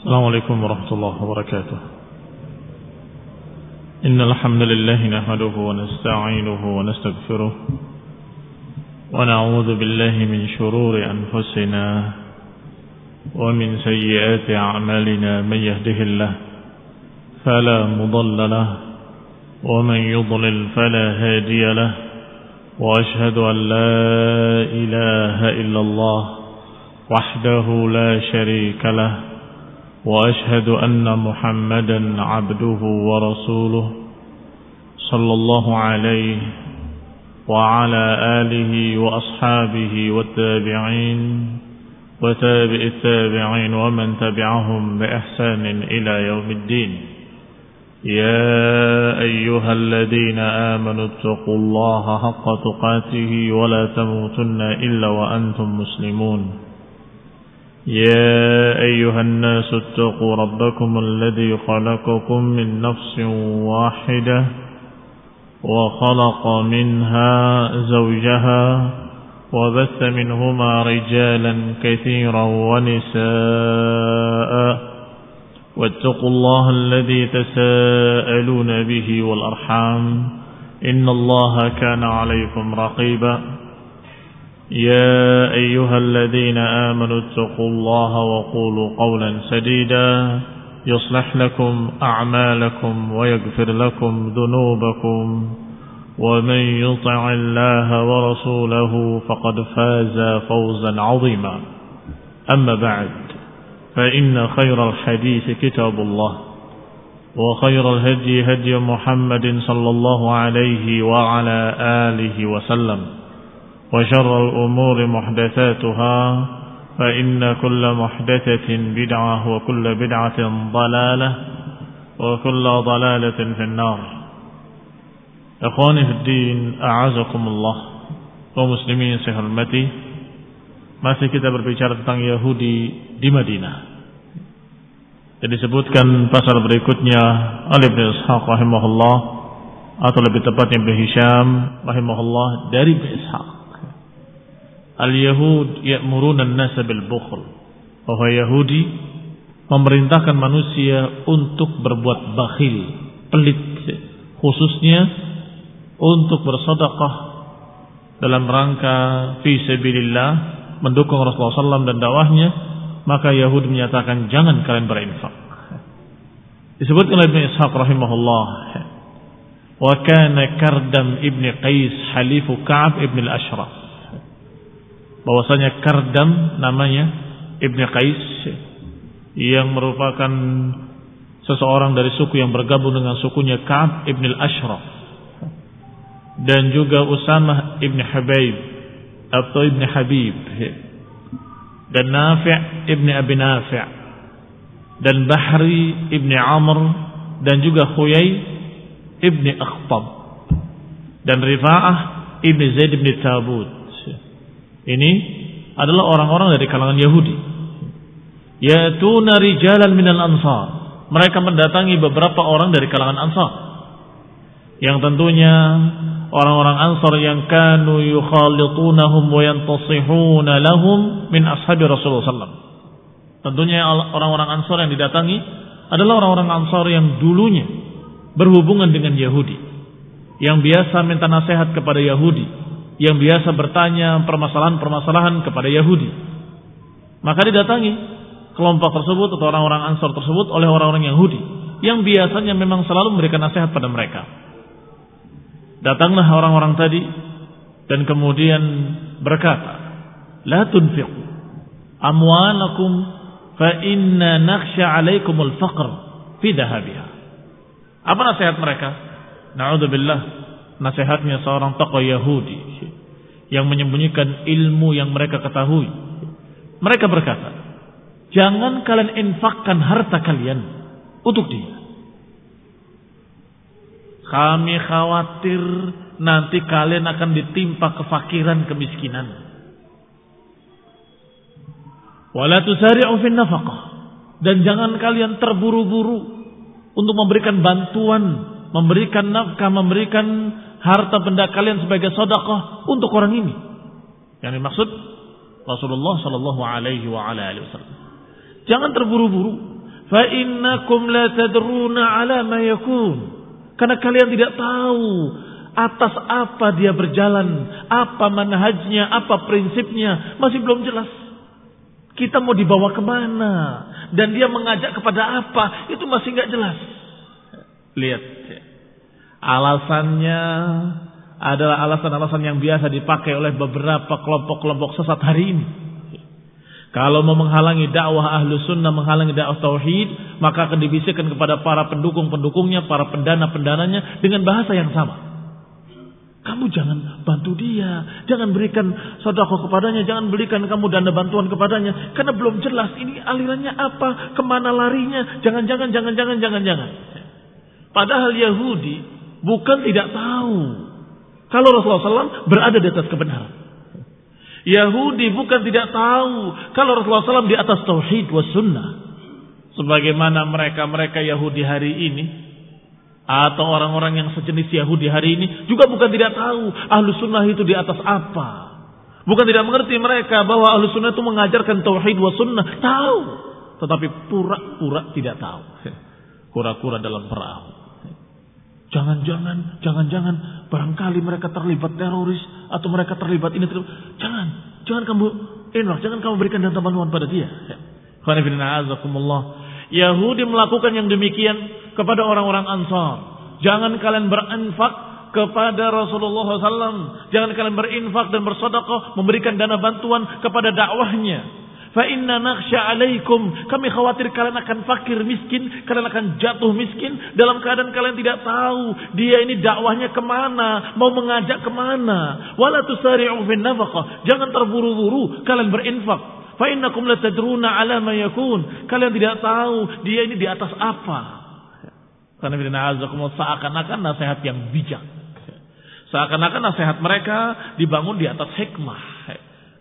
Assalamualaikum warahmatullahi wabarakatuh. Innal hamdalillah nahmaduhu wa nasta'inuhu wa nastaghfiruh wa na'udzu billahi min shururi anfusina wa min sayyiati a'malina man yahdihillahu fala mudilla lahu wa man yudlil fala hadiya lahu wa ashhadu an la ilaha illallah wahdahu la sharika lahu وأشهد أن محمدا عبده ورسوله صلى الله عليه وعلى آله وأصحابه والتابعين وتابع التابعين ومن تبعهم بإحسان إلى يوم الدين يا أيها الذين آمنوا اتقوا الله حق تقاته ولا تموتن إلا وأنتم مسلمون يا أيها الناس اتقوا ربكم الذي خلقكم من نفس واحدة وخلق منها زوجها وبث منهما رجالا كثيرا ونساء واتقوا الله الذي تساءلون به والأرحام إن الله كان عليكم رقيبا يا أيها الذين آمنوا اتقوا الله وقولوا قولا سديدا يصلح لكم أعمالكم ويغفر لكم ذنوبكم ومن يطع الله ورسوله فقد فاز فوزا عظيما أما بعد فإن خير الحديث كتاب الله وخير الهدي هدي محمد صلى الله عليه وعلى آله وسلم وشر الأمور محدثاتها فإن كل محدثة بدعة وكل بدعة ضلالة وكل ضلالة في النار. Ikhwani fi din, a'azakumullah, kaum muslimin saya hormati. Masih kita berbicara tentang Yahudi di Madinah. Dan disebutkan pasal berikutnya oleh Ibn Ishaq rahimahullah, atau lebih tepatnya Ibn Hisham rahimahullah dari Ibn Ishaq. Al-Yahud ya'muruna an-nasa bil bukhl. Bahwa Yahudi memerintahkan manusia untuk berbuat bakhil, pelit, khususnya untuk bersedekah dalam rangka fi sabilillah, mendukung Rasulullah SAW dan dakwahnya. Maka Yahudi menyatakan jangan kalian berinfak. Disebutkan oleh Ibn Ishaq rahimahullah, wa kana Kardam ibn Qais halifu Ka'ab ibn al-Ashraf. Bahwasanya Kardam namanya Ibn Qais, yang merupakan seseorang dari suku yang bergabung dengan sukunya Ka'ab ibn al-Ashraf, dan juga Usamah ibn Hubayb atau ibn Habib, dan Nafi' ibn Abi Nafi', dan Bahri ibn Amr, dan juga Khuyay ibn Akhtab, dan Rifa'ah ibn Zaid ibn Tabut. Ini adalah orang-orang dari kalangan Yahudi. Yatuna rijalan minal ansar. Mereka mendatangi beberapa orang dari kalangan Ansar, yang tentunya orang-orang Ansar yang kanu yukhalitunahum wa yantasihuna lahum min ashabi Rasulullah SAW. Tentunya orang-orang Ansar yang didatangi adalah orang-orang Ansar yang dulunya berhubungan dengan Yahudi, yang biasa minta nasihat kepada Yahudi, yang biasa bertanya permasalahan-permasalahan kepada Yahudi. Maka didatangi kelompok tersebut atau orang-orang Ansar tersebut oleh orang-orang Yahudi yang biasanya memang selalu memberikan nasihat pada mereka. Datanglah orang-orang tadi dan kemudian berkata, la tunfiqu amwalakum fa inna nakhsha 'alaikumul faqr fi dhahabiha. Apa nasihat mereka? Na'udzubillah, nasihatnya seorang tokoh Yahudi yang menyembunyikan ilmu yang mereka ketahui. Mereka berkata, jangan kalian infakkan harta kalian untuk dia. Kami khawatir nanti kalian akan ditimpa kefakiran, kemiskinan. Wala tusari'u fin nafaqah. Dan jangan kalian terburu-buru untuk memberikan bantuan, memberikan nafkah, memberikan harta benda kalian sebagai sedekah untuk orang ini. Yang dimaksud Rasulullah sallallahu alaihi wasallam. Jangan terburu-buru. Fa innakum la tadruna ala ma yakun. Karena kalian tidak tahu atas apa dia berjalan, apa manhajnya, apa prinsipnya, masih belum jelas. Kita mau dibawa kemana dan dia mengajak kepada apa, itu masih nggak jelas. Lihat, alasannya adalah alasan-alasan yang biasa dipakai oleh beberapa kelompok-kelompok sesat hari ini. Kalau mau menghalangi dakwah ahlu sunnah, menghalangi dakwah tauhid, maka akan dibisikkan kepada para pendukung-pendukungnya, para pendana-pendananya dengan bahasa yang sama. Kamu jangan bantu dia, jangan berikan sedekah kepadanya, jangan berikan kamu dana bantuan kepadanya, karena belum jelas ini alirannya apa, kemana larinya, jangan. Padahal Yahudi bukan tidak tahu kalau Rasulullah SAW berada di atas kebenaran. Yahudi bukan tidak tahu kalau Rasulullah SAW di atas tauhid was sunnah. Sebagaimana mereka Yahudi hari ini, atau orang-orang yang sejenis Yahudi hari ini juga bukan tidak tahu ahlu sunnah itu di atas apa. Bukan tidak mengerti mereka bahwa ahlu sunnah itu mengajarkan tauhid wa sunnah. Tahu, tetapi pura-pura tidak tahu. Kura-kura dalam perahu. Jangan barangkali mereka terlibat teroris atau mereka terlibat ini. Jangan kamu berikan dana bantuan pada dia. Yahudi melakukan yang demikian kepada orang-orang Ansar. Jangan kalian berinfak kepada Rasulullah SAW. Jangan kalian berinfak dan bersedekah, memberikan dana bantuan kepada dakwahnya. Fa inna nakhsha alaikum. Kami khawatir kalian akan fakir miskin, kalian akan jatuh miskin dalam keadaan kalian tidak tahu dia ini dakwahnya kemana, mau mengajak kemana. Wala tusari'u fin nafaqah. Jangan terburu-buru kalian berinfak. Fa innakum la tadruna ala ma yakun. Kalian tidak tahu dia ini di atas apa. Karena seakan-akan nasihat yang bijak. Seakan-akan nasihat mereka dibangun di atas hikmah.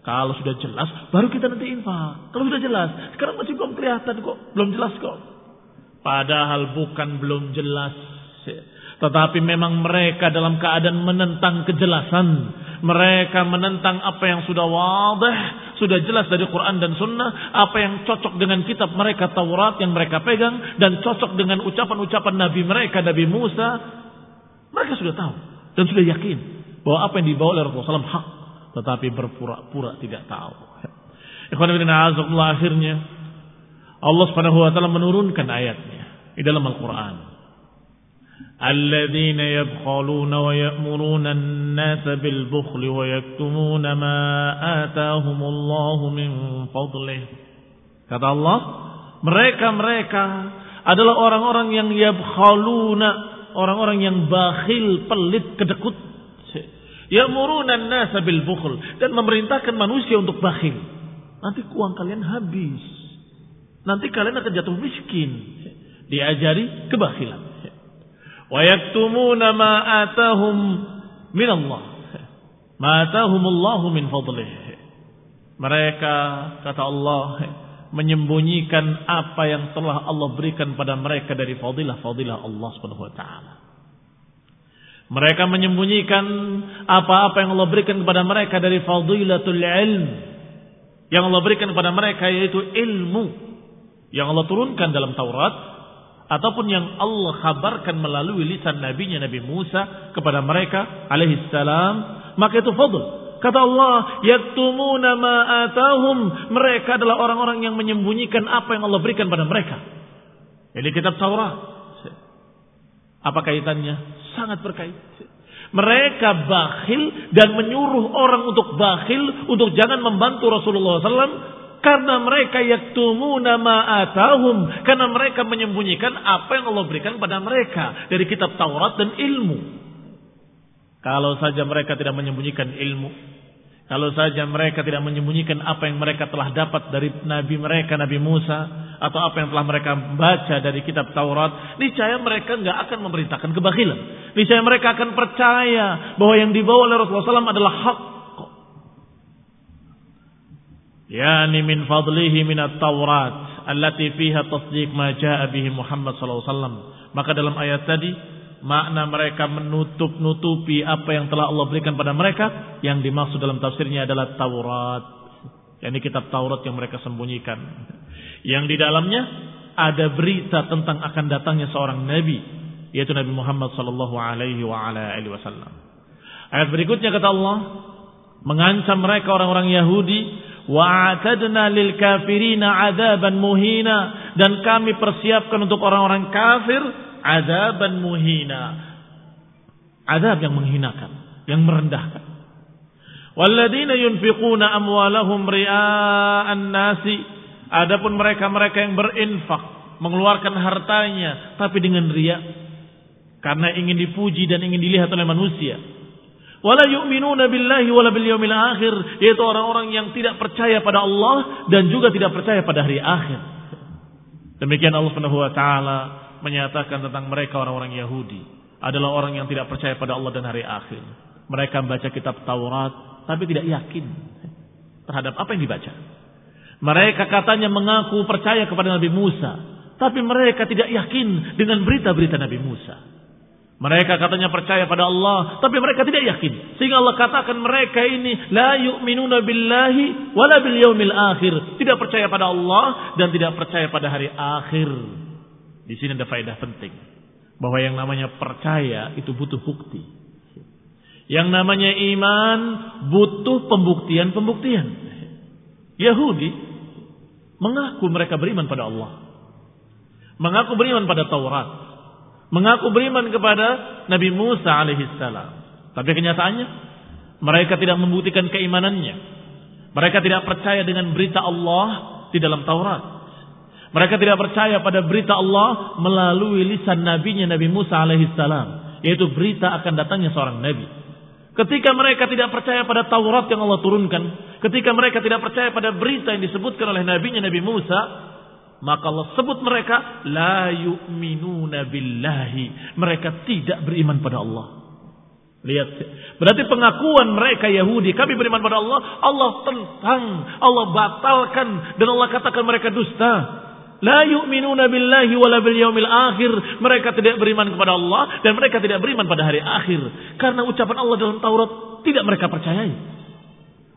Kalau sudah jelas baru kita nanti infak. Kalau sudah jelas, sekarang masih belum kelihatan kok, belum jelas kok. Padahal bukan belum jelas, tetapi memang mereka dalam keadaan menentang kejelasan. Mereka menentang apa yang sudah wadah, sudah jelas dari Quran dan Sunnah, apa yang cocok dengan kitab mereka Taurat yang mereka pegang dan cocok dengan ucapan-ucapan Nabi mereka, Nabi Musa. Mereka sudah tahu dan sudah yakin bahwa apa yang dibawa oleh Rasulullah SAW hak, tetapi berpura-pura tidak tahu. Ikhwan fillah, akhirnya Allah Subhanahu wa taala menurunkan ayatnya di dalam Al-Qur'an. الذين يبخلون ويأمرون الناس بالبخل ويكتمون ما آتاهم الله من فضله. Kata Allah, mereka adalah orang-orang yang yabkhaluna, orang-orang yang bakhil, pelit, kedekut. Ya'muruna an-nasa bil bukhl, dan memerintahkan manusia untuk bakhil. Nanti uang kalian habis. Nanti kalian akan jatuh miskin. Diajari kebakhilan. Wa yaktumuna ma atahum min Allah. Ma atahumullahu min fadlih. Mereka, kata Allah, menyembunyikan apa yang telah Allah berikan pada mereka dari fadilah-fadilah Allah Subhanahu wa taala. Mereka menyembunyikan apa-apa yang Allah berikan kepada mereka dari fadilatul ilm. Yang Allah berikan kepada mereka yaitu ilmu yang Allah turunkan dalam Taurat, ataupun yang Allah kabarkan melalui lisan nabinya Nabi Musa kepada mereka alaihi salam, maka itu fadl. Kata Allah, yaktumuna ma atahum, mereka adalah orang-orang yang menyembunyikan apa yang Allah berikan pada mereka. Jadi kitab Taurat. Apa kaitannya? Sangat berkait. Mereka bakhil dan menyuruh orang untuk bakhil, untuk jangan membantu Rasulullah SAW. Karena mereka yaktumuna ma atahum, karena mereka menyembunyikan apa yang Allah berikan pada mereka dari kitab Taurat dan ilmu. Kalau saja mereka tidak menyembunyikan ilmu, kalau saja mereka tidak menyembunyikan apa yang mereka telah dapat dari nabi mereka, Nabi Musa, atau apa yang telah mereka baca dari kitab Taurat, niscaya mereka enggak akan memerintahkan kebakhilan. Niscaya mereka akan percaya bahwa yang dibawa oleh Rasulullah SAW adalah hak. Yani min fadlihi minat Taurat allati fiha tasdiq ma jaa bihi Muhammad sallallahu alaihi wasallam. Maka dalam ayat tadi makna mereka menutup-nutupi apa yang telah Allah berikan pada mereka, yang dimaksud dalam tafsirnya adalah Taurat. Yani kitab Taurat yang mereka sembunyikan, yang di dalamnya ada berita tentang akan datangnya seorang nabi, yaitu Nabi Muhammad sallallahu alaihi wasallam. Ayat berikutnya kata Allah mengancam mereka orang-orang Yahudi, wa'atadna lil kafirina adzaban muhina, dan kami persiapkan untuk orang-orang kafir adzaban muhina, azab yang menghinakan, yang merendahkan. Walladzina yunfiquna amwalahum ria'an nasi, adapun mereka-mereka yang berinfak, mengeluarkan hartanya tapi dengan riya, karena ingin dipuji dan ingin dilihat oleh manusia. Wala yu'minuna billahi wala bil yaumil akhir, yaitu orang-orang yang tidak percaya pada Allah dan juga tidak percaya pada hari akhir. Demikian Allah Subhanahu wa taala menyatakan tentang mereka orang-orang Yahudi adalah orang yang tidak percaya pada Allah dan hari akhir. Mereka membaca kitab Taurat tapi tidak yakin terhadap apa yang dibaca. Mereka katanya mengaku percaya kepada Nabi Musa, tapi mereka tidak yakin dengan berita-berita Nabi Musa. Mereka katanya percaya pada Allah, tapi mereka tidak yakin. Sehingga Allah katakan mereka ini la yu'minuna billahi wala bil yaumil akhir, tidak percaya pada Allah dan tidak percaya pada hari akhir. Di sini ada faedah penting, bahwa yang namanya percaya itu butuh bukti. Yang namanya iman butuh pembuktian-pembuktian. Yahudi mengaku mereka beriman pada Allah, mengaku beriman pada Taurat, mengaku beriman kepada Nabi Musa alaihissalam. Tapi kenyataannya mereka tidak membuktikan keimanannya. Mereka tidak percaya dengan berita Allah di dalam Taurat. Mereka tidak percaya pada berita Allah melalui lisan nabinya Nabi Musa alaihissalam, yaitu berita akan datangnya seorang nabi. Ketika mereka tidak percaya pada Taurat yang Allah turunkan, ketika mereka tidak percaya pada berita yang disebutkan oleh nabinya Nabi Musa, maka Allah sebut mereka la yu'minuna billahi, mereka tidak beriman pada Allah. Lihat, berarti pengakuan mereka Yahudi, kami beriman pada Allah, Allah tentang, Allah batalkan, dan Allah katakan mereka dusta. La yu'minuna billahi wala bil yaumil akhir, mereka tidak beriman kepada Allah dan mereka tidak beriman pada hari akhir, karena ucapan Allah dalam Taurat tidak mereka percayai.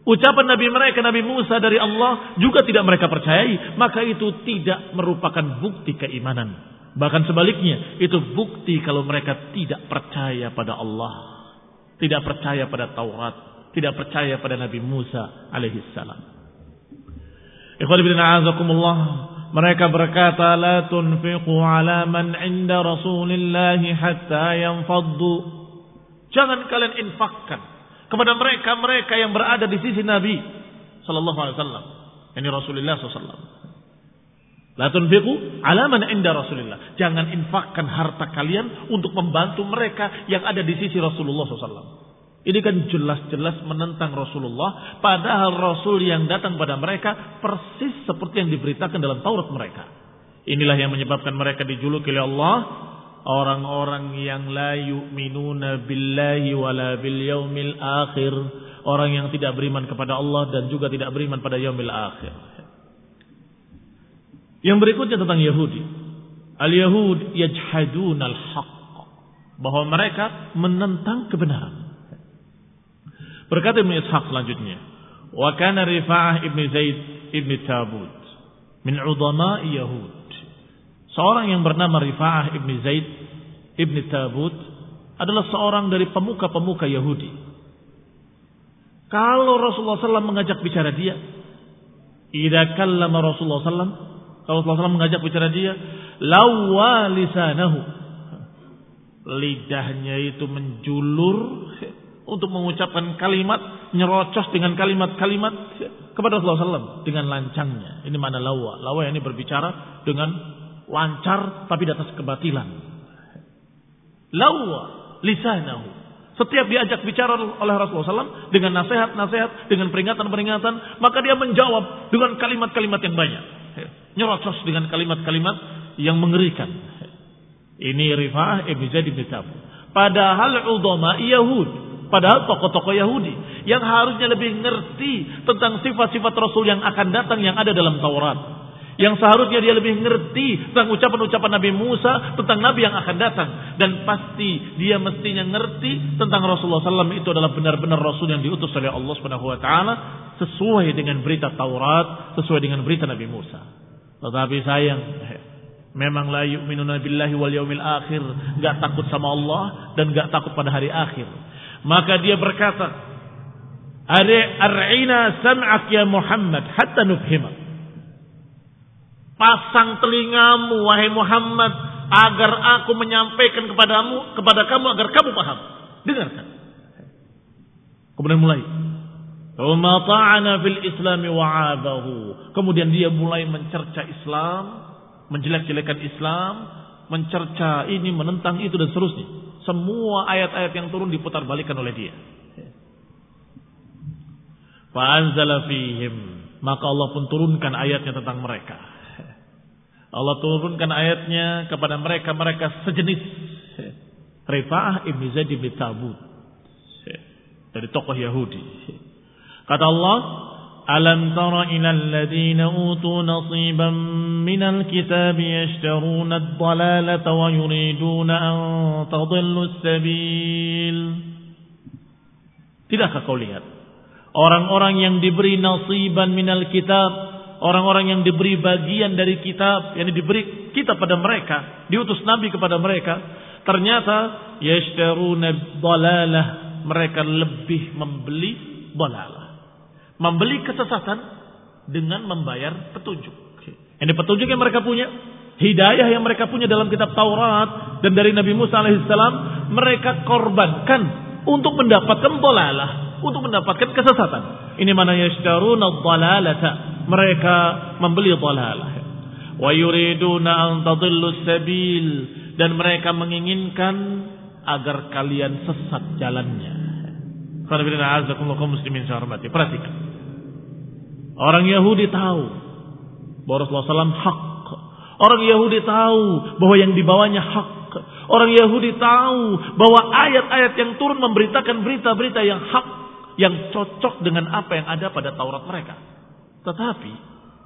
Ucapan Nabi mereka, Nabi Musa dari Allah juga tidak mereka percayai, maka itu tidak merupakan bukti keimanan. Bahkan sebaliknya, itu bukti kalau mereka tidak percaya pada Allah, tidak percaya pada Taurat, tidak percaya pada Nabi Musa alaihissalam. Ikhwan fillah a'azakumullah, mereka berkata, la tunfiqu ala man inda Rasulillahi hatta yanfaddu. Jangan kalian infakkan kepada mereka-mereka yang berada di sisi Nabi sallallahu alaihi wasallam, yani Rasulullah sallallahu alaihi wasallam. La tunfiqu ala man inda Rasulillah. Jangan infakkan harta kalian untuk membantu mereka yang ada di sisi Rasulullah sallallahu alaihi wasallam. Ini kan jelas-jelas menentang Rasulullah, padahal Rasul yang datang pada mereka persis seperti yang diberitakan dalam Taurat mereka. Inilah yang menyebabkan mereka dijuluki oleh Allah orang-orang yang la yu'minuna billahi wala bil yaumil akhir, orang yang tidak beriman kepada Allah dan juga tidak beriman pada yaumil akhir. Yang berikutnya tentang Yahudi. Al-Yahud yajhaduna al-haqq, bahwa mereka menentang kebenaran. Berkata Ibn Ishaq selanjutnya, wa kana Rifa'ah ibn Zaid ibn Tabut min udhama'i Yahud. Seorang yang bernama Rifa'ah ibn Zaid ibn Tabut adalah seorang dari pemuka-pemuka Yahudi. Kalau Rasulullah SAW mengajak bicara dia, idza kallama Rasulullah SAW, kalau Rasulullah SAW mengajak bicara dia, lawwa lisanahu, lidahnya itu menjulur untuk mengucapkan kalimat, nyerocos dengan kalimat-kalimat kepada Rasulullah SAW dengan lancangnya. Ini makna lawa. Lawa ini berbicara dengan lancar tapi di atas kebatilan. Lawa lisanahu. Setiap diajak bicara oleh Rasulullah SAW dengan nasihat-nasihat, dengan peringatan-peringatan, maka dia menjawab dengan kalimat-kalimat yang banyak. Nyerocos dengan kalimat-kalimat yang mengerikan. Ini Rifa'ah ibn Zaid ibn Tabut. Padahal udhama Yahud, Padahal tokoh-tokoh Yahudi yang harusnya lebih ngerti tentang sifat-sifat Rasul yang akan datang yang ada dalam Taurat. Yang seharusnya dia lebih ngerti tentang ucapan-ucapan Nabi Musa, tentang Nabi yang akan datang. Dan pasti dia mestinya ngerti tentang Rasulullah SAW itu adalah benar-benar Rasul yang diutus oleh Allah SWT sesuai dengan berita Taurat, sesuai dengan berita Nabi Musa. Tetapi sayang, memang la yu'minuna billahi wal yaumil akhir, enggak takut sama Allah dan enggak takut pada hari akhir. Maka dia berkata, "Ar'ina sam'ak ya Muhammad hatta nufhimak." Pasang telingamu wahai Muhammad agar aku menyampaikan kepada kamu agar kamu paham. Dengarkan. Kemudian mulai. Tsumma ta'ana fil islami wa'abahu. Kemudian dia mulai mencerca Islam, menjelek-jelekan Islam, mencerca ini, menentang itu dan seterusnya. Semua ayat-ayat yang turun diputar balikan oleh dia. Fa anzala fihim, maka Allah pun turunkan ayatnya tentang mereka. Allah turunkan ayatnya kepada mereka sejenis Rifa'ah ibn Zaid bin Thabit dari tokoh Yahudi. Kata Allah, "Alam tara ilal ladzina utu nasiban minal kitabi yashtaruna ad-dalalata wa yuriduna an tadillu as-sabil." Tidakkah kau lihat orang-orang yang diberi nasiban minal kitab, orang-orang yang diberi bagian dari kitab, yang diberi kitab pada mereka, diutus Nabi kepada mereka, ternyata yashtaruna dalalah, mereka lebih membeli dalalah, membeli kesesatan dengan membayar petunjuk. Ini petunjuk yang mereka punya, hidayah yang mereka punya dalam kitab Taurat dan dari Nabi Musa alaihissalam, mereka korbankan untuk mendapatkan dalalah, untuk mendapatkan kesesatan. Ini mana yashtaruna dalalata, mereka membeli dhalalah. Wa yuriduna an tadillu sabil, dan mereka menginginkan agar kalian sesat jalannya. Qanabina azakumullah kaum muslimin syarmati. Perhatikan. Orang Yahudi tahu bahwa Rasulullah SAW hak. Orang Yahudi tahu bahwa yang dibawanya hak. Orang Yahudi tahu bahwa ayat-ayat yang turun memberitakan berita-berita yang hak, yang cocok dengan apa yang ada pada Taurat mereka. Tetapi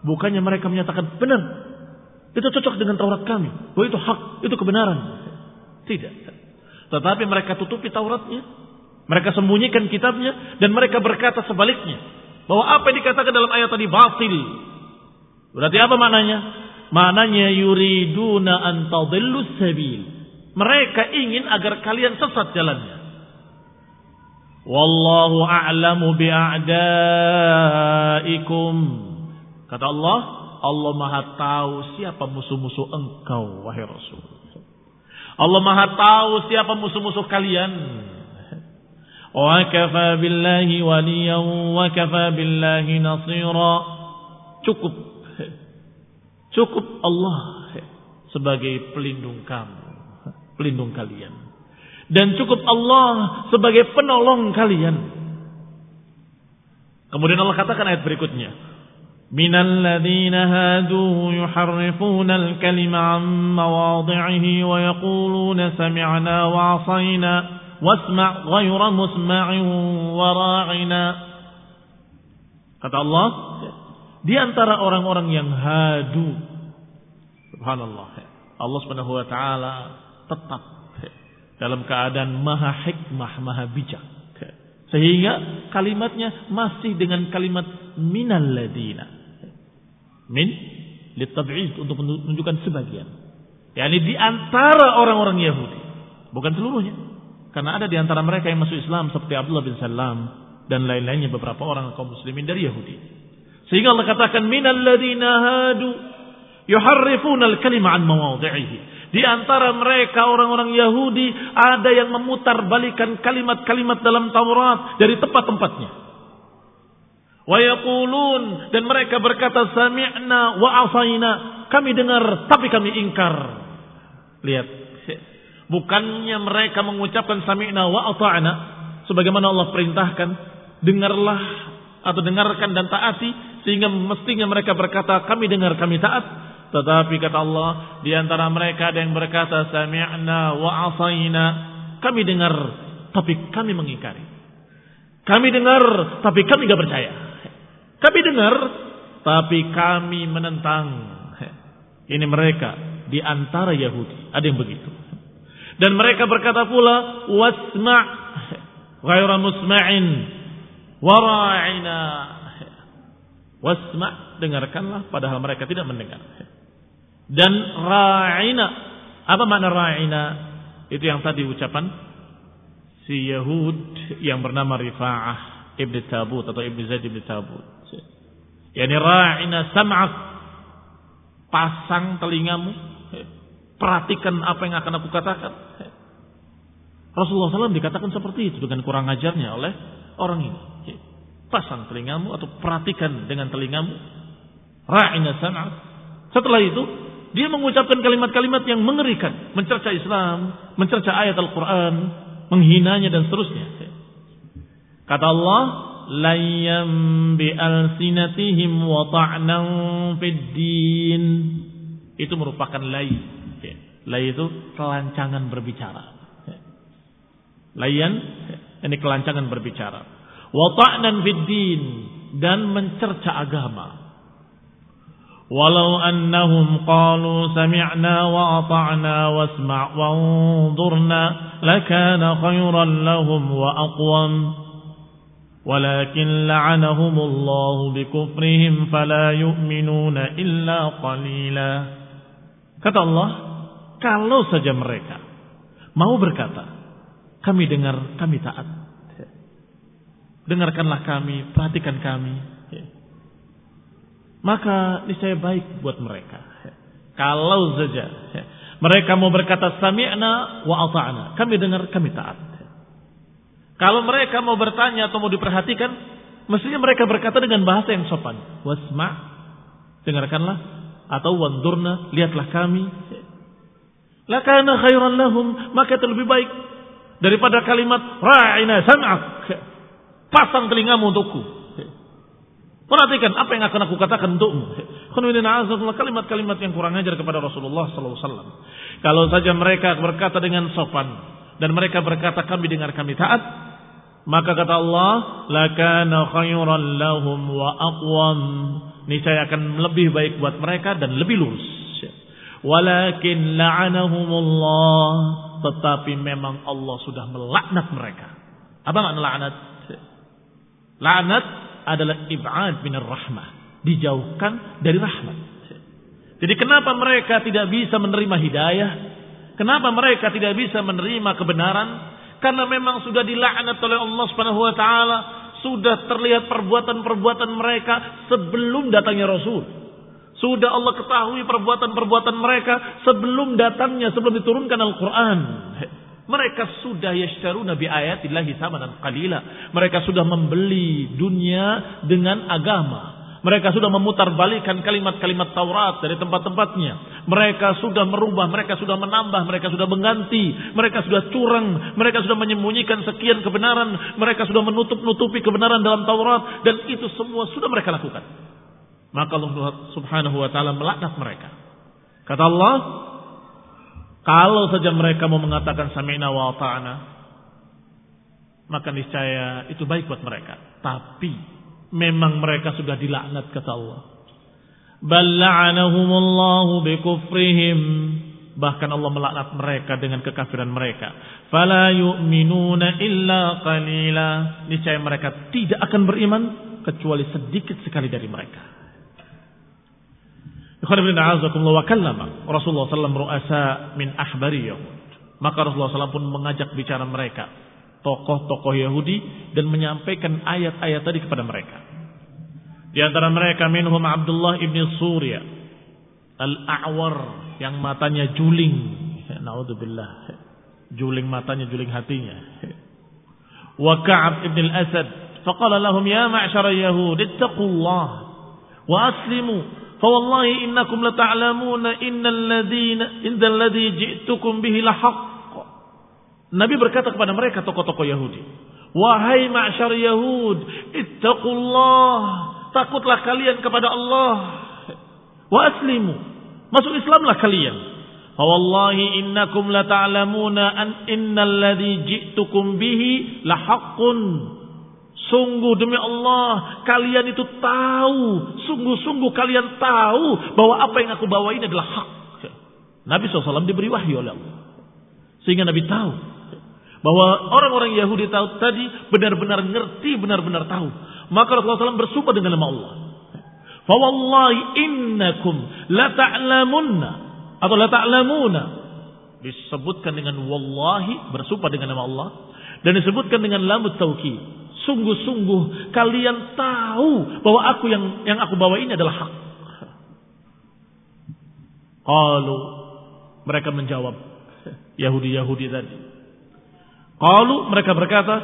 bukannya mereka menyatakan benar, itu cocok dengan Taurat kami, bahwa itu hak, itu kebenaran. Tidak. Tetapi mereka tutupi Tauratnya, mereka sembunyikan kitabnya, dan mereka berkata sebaliknya, bahwa apa yang dikatakan dalam ayat tadi batil. Berarti apa maknanya? Maknanya yuriduna an tadillu sabil. Mereka ingin agar kalian sesat jalannya. Wallahu a'lamu bi'a'daikum. Kata Allah, Allah Maha tahu siapa musuh-musuh engkau wahai Rasul. Allah Maha tahu siapa musuh-musuh kalian. Wa kafa billahi waliyan wa kafa billahi nasira. Cukup Allah sebagai pelindung kamu, pelindung kalian. Dan cukup Allah sebagai penolong kalian. Kemudian Allah katakan ayat berikutnya, minal ladzina hadu yuharrifuna al-kalima 'an mawadhi'ihi wa yaquluna sami'na wa 'asayna wasma' ghayra musma'in wa ra'ina. Kata Allah, di antara orang-orang yang hadu, subhanallah, Allah Subhanahu wa taala tetap dalam keadaan maha hikmah, maha bijak. Sehingga kalimatnya masih dengan kalimat minal ladina. Min litab'id, untuk menunjukkan sebagian. yakni di antara orang-orang Yahudi, bukan seluruhnya. Karena ada di antara mereka yang masuk Islam seperti Abdullah bin Salam dan lain-lainnya, beberapa orang kaum muslimin dari Yahudi. Sehingga Allah katakan minal ladina hadu yuharrifuna al-kalima an mawadhi'ihi. Di antara mereka orang-orang Yahudi ada yang memutar-balikan kalimat-kalimat dalam Taurat dari tempat-tempatnya. Wa yaqulun, dan mereka berkata sami'na wa asaina, kami dengar tapi kami ingkar. Lihat, bukannya mereka mengucapkan sami'na wa ata'na sebagaimana Allah perintahkan, dengarlah atau dengarkan dan taati, sehingga mestinya mereka berkata kami dengar kami taat. Tetapi kata Allah, di antara mereka ada yang berkata sami'na wa asaina, kami dengar tapi kami mengingkari. Kami dengar, tapi kami tidak percaya. Kami dengar, tapi kami menentang. Ini mereka di antara Yahudi. Ada yang begitu. Dan mereka berkata pula, wasma' ghaira musma'in wara'ina. Wasma', dengarkanlah, padahal mereka tidak mendengar. Dan ra'ina. Apa makna ra'ina? Itu yang tadi ucapan si Yahud yang bernama Rifa'ah ibn Tabut atau ibn Zaid ibn Tabut. Yani ra'ina sam'ak, pasang telingamu, perhatikan apa yang akan aku katakan. Rasulullah SAW dikatakan seperti itu dengan kurang ajarnya oleh orang ini. Pasang telingamu atau perhatikan dengan telingamu. Ra'ina sam'ak. Setelah itu dia mengucapkan kalimat-kalimat yang mengerikan, mencerca Islam, mencerca ayat Al-Quran, menghinanya dan seterusnya. Kata Allah, layyam bi alsinatihim wa ta'nan fid din. Itu merupakan lay. Lay itu kelancangan berbicara. Layyan ini kelancangan berbicara. Wa ta'nan fid din, dan mencerca agama. Walau annahum qalu sami'na wa ata'na wasma' wanzurna lakana khayran lahum wa aqwam walakin la'anahumullahu bikufrihim fala yu'minuna illa qalila. Kata Allah, kalau saja mereka mau berkata, kami dengar, kami taat, dengarkanlah kami, perhatikan kami, maka niscaya baik buat mereka. Kalau saja mereka mau berkata sami'na wa ata'na, kami dengar, kami taat. Kalau mereka mau bertanya atau mau diperhatikan, mestinya mereka berkata dengan bahasa yang sopan. Wasma', dengarkanlah, atau wanzurna, lihatlah kami. Lakana khairan lahum, maka itu lebih baik daripada kalimat ra'ina sam'ak, pasang telingamu untukku. Perhatikan apa yang akan aku katakan untukmu. Kalimat-kalimat yang kurang ajar kepada Rasulullah SAW. Kalau saja mereka berkata dengan sopan dan mereka berkata kami dengar, kami taat, maka kata Allah, lakana khayran lahum wa aqwam, niscaya akan lebih baik buat mereka dan lebih lurus. Walakin la'anahumullah, tetapi memang Allah sudah melaknat mereka. Apa makna laknat? Laknat adalah ib'ad minar rahmah, dijauhkan dari rahmat. Jadi kenapa mereka tidak bisa menerima hidayah? Kenapa mereka tidak bisa menerima kebenaran? Karena memang sudah dilaknat oleh Allah Subhanahu wa taala, sudah terlihat perbuatan-perbuatan mereka sebelum datangnya Rasul. Sudah Allah ketahui perbuatan-perbuatan mereka sebelum datangnya, sebelum diturunkan Al-Qur'an. Mereka sudah yashtaruna bi ayatillahi samanan qalila. Mereka sudah membeli dunia dengan agama. Mereka sudah memutarbalikkan kalimat-kalimat Taurat dari tempat-tempatnya. Mereka sudah merubah, mereka sudah menambah, mereka sudah mengganti, mereka sudah curang, mereka sudah menyembunyikan sekian kebenaran, mereka sudah menutup-nutupi kebenaran dalam Taurat, dan itu semua sudah mereka lakukan. Maka Allah Subhanahu wa taala melaknat mereka. Kata Allah, kalau saja mereka mau mengatakan sami'na wa ata'na, maka niscaya itu baik buat mereka. Tapi memang mereka sudah dilaknat, kata Allah. Bal la'anahumullahu bikufrihim, bahkan Allah melaknat mereka dengan kekafiran mereka. Fala yu'minuna illa qalila, niscaya mereka tidak akan beriman kecuali sedikit sekali dari mereka. Wa kallama Rasulullah SAW ru'asa min ahbari Yahud. Maka Rasulullah SAW pun mengajak bicara mereka, tokoh-tokoh Yahudi, dan menyampaikan ayat-ayat tadi kepada mereka. Di antara mereka minhum Abdullah ibn Surya al-A'war, yang matanya juling. Na'udzubillah. Juling matanya, juling hatinya. Wa Ka'ab ibn al-Asad faqala lahum ya ma'syara Yahud ittaqullah wa aslimu fawallahi innakum lata'lamuna innal ladzi ji'tukum bihi lahaq. Nabi berkata kepada mereka, tokoh-tokoh Yahudi, wahai ma'syar Yahud, ittaqullah, takutlah kalian kepada Allah, wa aslimu, masuk Islamlah kalian. Fawallahi innakum lata'lamuna an innal ladzi ji'tukum bihi lahaqqun. Sungguh demi Allah, kalian itu tahu, sungguh-sungguh kalian tahu bahwa apa yang aku bawa ini adalah hak. Nabi SAW diberi wahyu oleh Allah. Sehingga Nabi tahu bahwa orang-orang Yahudi tahu tadi benar-benar ngerti, benar-benar tahu. Maka Rasulullah SAW bersumpah dengan nama Allah. Fawallahi innakum la ta'lamunna atau la ta'lamuna. Disebutkan dengan wallahi, bersumpah dengan nama Allah. Dan disebutkan dengan lamut taukid. Sungguh-sungguh kalian tahu bahwa aku yang aku bawa ini adalah hak. Qalu, mereka menjawab, Yahudi tadi. Qalu, mereka berkata,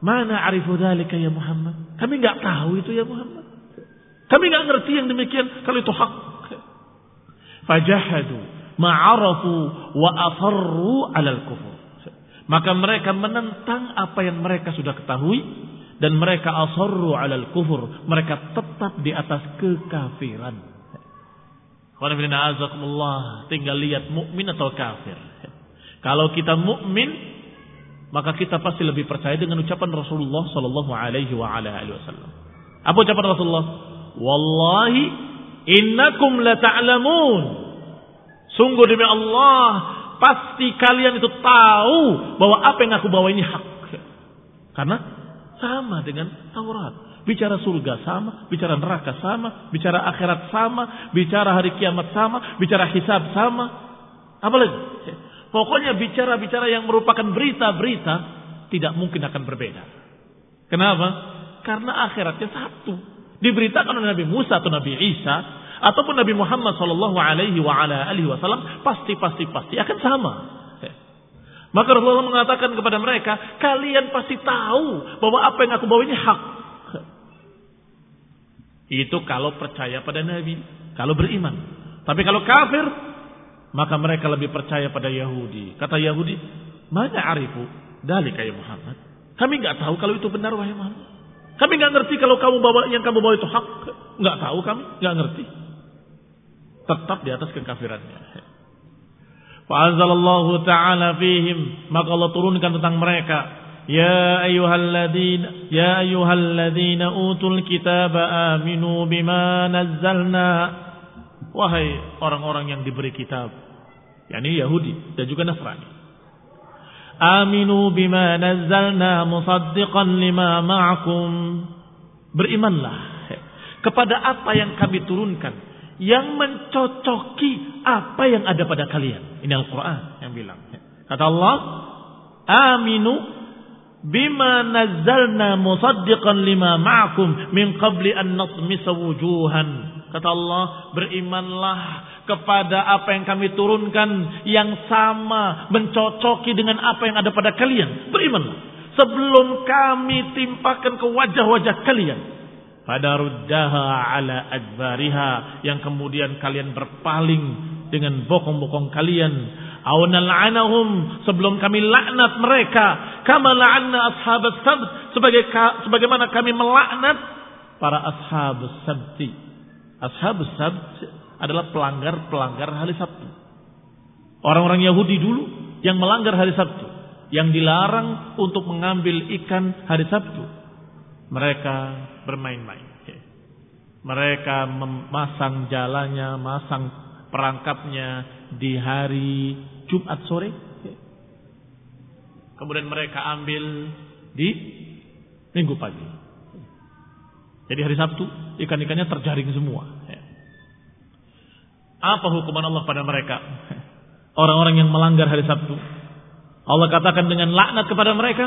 mana arifu dzalika ya Muhammad? Kami enggak tahu itu ya Muhammad. Kami enggak ngerti yang demikian kalau itu hak. Fajahadu ma'arafu wa asarru 'alal kufur. Maka mereka menentang apa yang mereka sudah ketahui dan mereka asarru 'alal kufur, mereka tetap di atas kekafiran. Tinggal lihat mukmin atau kafir. Kalau kita mukmin, maka kita pasti lebih percaya dengan ucapan Rasulullah sallallahu alaihi wasallam. Apa ucapan Rasulullah? Wallahi innakum la ta'lamun. Sungguh demi Allah, pasti kalian itu tahu bahwa apa yang aku bawa ini hak. Karena sama dengan Taurat. Bicara surga sama, bicara neraka sama, bicara akhirat sama, bicara hari kiamat sama, bicara hisab sama. Apalagi? Pokoknya bicara-bicara yang merupakan berita-berita tidak mungkin akan berbeda. Kenapa? Karena akhiratnya satu. Diberitakan oleh Nabi Musa atau Nabi Isa ataupun Nabi Muhammad sallallahu alaihi wasallam pasti akan sama. Maka Rasulullah mengatakan kepada mereka, kalian pasti tahu bahwa apa yang aku bawa ini hak. Itu kalau percaya pada Nabi, kalau beriman. Tapi kalau kafir, maka mereka lebih percaya pada Yahudi. Kata Yahudi, mana arifu dzalika ya Muhammad? Kami enggak tahu kalau itu benar wahai Muhammad. Kami enggak ngerti kalau yang kamu bawa itu hak. Enggak tahu kami, enggak ngerti. Tetap di atas kekafirannya. Fa'anzalallahu ta'ala fihim, maka Allah turunkan tentang mereka, ya ayyuhalladzina utul kitaba aminu bima nazzalna. Wahai orang-orang yang diberi kitab, yakni Yahudi dan juga Nasrani, aminu bima nazzalna musaddiqan lima ma'akum. Berimanlah kepada apa yang kami turunkan, yang mencocoki apa yang ada pada kalian. Ini Al-Quran yang bilang. Kata Allah, aminu bima nazzalna musaddiqan lima ma'akum min qabli an natmisa wujuhan. Kata Allah, berimanlah kepada apa yang kami turunkan yang sama, mencocoki dengan apa yang ada pada kalian. Berimanlah sebelum kami timpakan ke wajah-wajah kalian. Fadaruddaha ala adbariha, yang kemudian kalian berpaling dengan bokong-bokong kalian. Aw nal'anahum, sebelum kami laknat mereka. Kama la'anna ashabas sabt, sebagaimana kami melaknat para ashabus sabti. Ashabus sabt adalah pelanggar hari Sabtu. Orang-orang Yahudi dulu yang melanggar hari Sabtu, yang dilarang untuk mengambil ikan hari Sabtu. Mereka bermain-main. Mereka memasang jalannya, masang perangkapnya di hari Jumat sore. Kemudian mereka ambil di Minggu pagi. Jadi hari Sabtu ikan-ikannya terjaring semua. Apa hukuman Allah pada mereka? Orang-orang yang melanggar hari Sabtu. Allah katakan dengan laknat kepada mereka,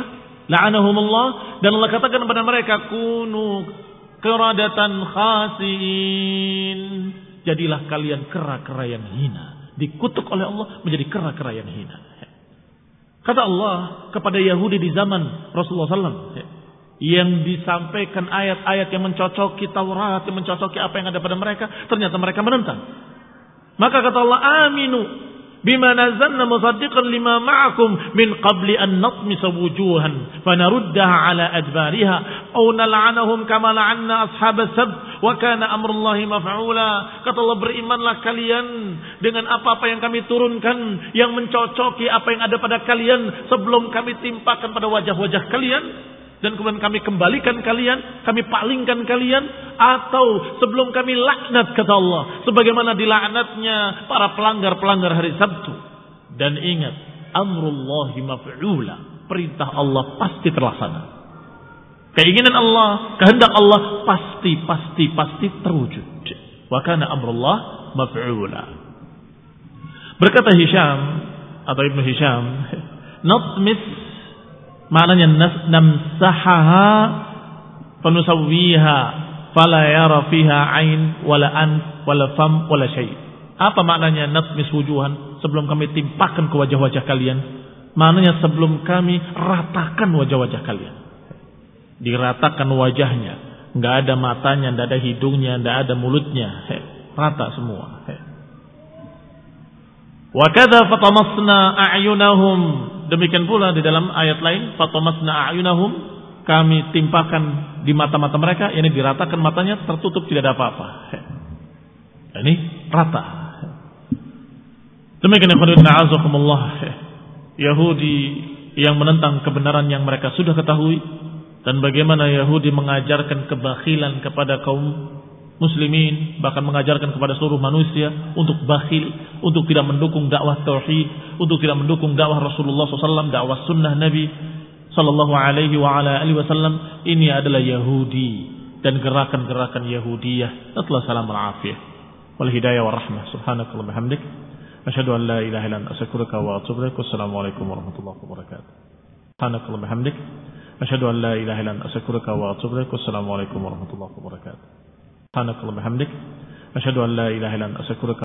la'anahumullah, dan Allah katakan kepada mereka, kunu qiradatan khasiin. Jadilah kalian kera-kera yang hina. Dikutuk oleh Allah menjadi kera-kera yang hina. Kata Allah kepada Yahudi di zaman Rasulullah SAW, yang disampaikan ayat-ayat yang mencocoki Taurat, yang mencocoki apa yang ada pada mereka, ternyata mereka menentang. Maka kata Allah, aminu bima nazzalna musaddiqan lima ma'akum min qabli an natmisa wujuhan fanaruddaha ala adbariha aw nal'anahum kama la'anna ashabas sabt wa kana amrullahi maf'ula. Kata Allah, berimanlah kalian dengan apa-apa yang kami turunkan yang mencocoki apa yang ada pada kalian sebelum kami timpakan pada wajah-wajah kalian. dan kemudian kami kembalikan kalian, kami palingkan kalian, atau sebelum kami laknat, kata Allah, sebagaimana dilaknatnya para pelanggar-pelanggar hari Sabtu. Dan ingat, amrullahi maf'ula, perintah Allah pasti terlaksana. Keinginan Allah, kehendak Allah pasti terwujud. Wa kana amrullah maf'ula. Berkata Hisham atau Ibnu Hisham, natmis maknanya namsahaha fanusawwiha fala yara fiha ain wala an wala fam wala syai. Apa maknanya natmis wujuhan? Sebelum kami timpakan ke wajah-wajah kalian, maknanya sebelum kami ratakan wajah-wajah kalian. Diratakan wajahnya, enggak ada matanya, enggak ada hidungnya, enggak ada mulutnya, rata semua. Wa kadza fatamasna a'yunahum, demikian pula di dalam ayat lain, fatamasna a'yunahum, kami timpakan di mata-mata mereka, yakni diratakan matanya, tertutup, tidak ada apa-apa. Ini rata. Demikian azakumullah, Yahudi yang menentang kebenaran yang mereka sudah ketahui, dan bagaimana Yahudi mengajarkan kebakhilan kepada kaum muslimin, bahkan mengajarkan kepada seluruh manusia untuk bakhil, untuk tidak mendukung dakwah tauhid, untuk tidak mendukung dakwah Rasulullah SAW, dakwah sunnah Nabi Sallallahu Alaihi Wasallam. Ini adalah Yahudi dan gerakan-gerakan Yahudiyah. Setelah salam al-afiyah wal hidayah wal rahmah. Subhanakallah bihamdik, asyhadu an la ilaha illa anta astaghfiruka wa atubu ilaik. Wassalamualaikum warahmatullahi wabarakatuh. Subhanakallah bihamdik, asyhadu an la ilaha illa anta astaghfiruka wa atubu ilaik. Wassalamualaikum warahmatullahi wabarakatuh. Subhanakallah bihamdik, asyhadu an la ilaha illa anta astaghfiruka